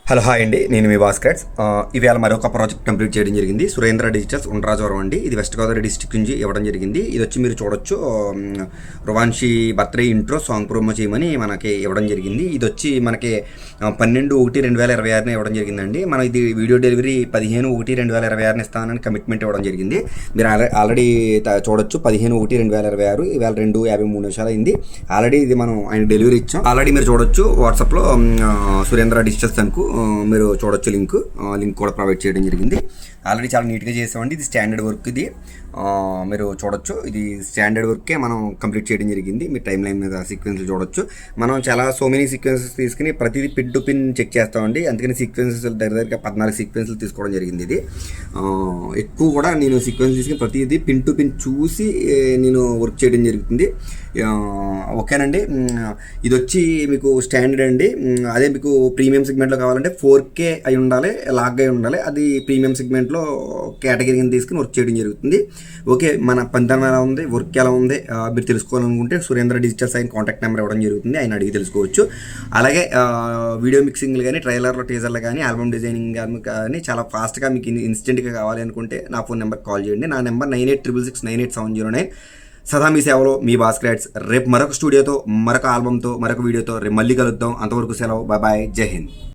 Hello hi అండి, నేను మీ భాస్కర్. ఇవాళ మరొక ప్రాజెక్ట్ కంప్లీట్ చేయడం జరిగింది. సురేంద్ర డిజిటల్స్ ఉండ్రాజవరం అండి. ఇది వెస్ట్ గోదావరి డిస్ట్రిక్ట్ నుంచి ఇవ్వడం జరిగింది. ఇది వచ్చి మీరు చూడొచ్చు, రువాన్షి బర్త్డే ఇంట్రో సాంగ్ ప్రోమో చేయమని మనకి ఇవ్వడం జరిగింది. ఇది వచ్చి మనకి 12/1/2026 ఇవ్వడం జరిగిందండి. మనం ఇది వీడియో డెలివరీ 15/1/2026 ఇస్తానని కమిట్మెంట్ ఇవ్వడం జరిగింది. మీరు ఆల్రెడీ చూడొచ్చు 15/1/2026. ఇవాళ 2:53 అయింది. ఆల్రెడీ ఇది మనం ఆయన డెలివరీ ఇచ్చాం. ఆల్రెడీ మీరు చూడొచ్చు వాట్సాప్లో సురేంద్ర డిజిటల్స్ అనుకు మీరు చూడొచ్చు, లింక్ కూడా ప్రొవైడ్ చేయడం జరిగింది. ఆల్రెడీ చాలా నీట్గా చేసామండి. ఇది స్టాండర్డ్ వర్క్. ఇది మీరు చూడొచ్చు, ఇది స్టాండర్డ్ వర్కే మనం కంప్లీట్ చేయడం జరిగింది. మీ టైం లైన్ మీద సీక్వెన్స్లు చూడొచ్చు. మనం చాలా మెనీ సీక్వెన్సెస్ తీసుకుని ప్రతిదీ పిన్ టు పిన్ చెక్ చేస్తామండి. అందుకని సీక్వెన్సెస్ దగ్గరగా 14 సీక్వెన్స్లు తీసుకోవడం జరిగింది. ఇది ఎక్కువ కూడా నేను సీక్వెన్స్ తీసుకుని ప్రతిదీ పిన్ టు పిన్ చూసి నేను వర్క్ చేయడం జరుగుతుంది. ఓకేనండి. ఇది వచ్చి మీకు స్టాండర్డ్ అండి. అదే మీకు ప్రీమియం సెగ్మెంట్లో కావాలంటే 4K అయి ఉండాలి, లాగ్ అయి ఉండాలి. అది ప్రీమియం సెగ్మెంట్లో కేటగిరీని తీసుకుని వర్క్ చేయడం జరుగుతుంది. ఓకే, మన పనితనం ఎలా ఉంది, వర్క్ ఎలా ఉంది మీరు తెలుసుకోవాలనుకుంటే సురేంద్ర డిజిటల్స్ ఆయన కాంటాక్ట్ నెంబర్ ఇవ్వడం జరుగుతుంది. ఆయన అడిగి తెలుసుకోవచ్చు. అలాగే వీడియో మిక్సింగ్లు కానీ, ట్రైలర్లో టీజర్లు కానీ, ఆల్బమ్ డిజైనింగ్ కానీ చాలా ఫాస్ట్గా మీకు ఇన్స్టెంట్గా కావాలి అనుకుంటే నా ఫోన్ నెంబర్ కాల్ చేయండి. నా నెంబర్ 9866698709. సదా మీ సేవలో మీ భాస్కర్. రేపు మరొక స్టూడియోతో, మరొక ఆల్బమ్తో, మరొక వీడియోతో రేపు మళ్ళీ కలుద్దాం. అంతవరకు సెలవు. Bye bye. జై హింద్.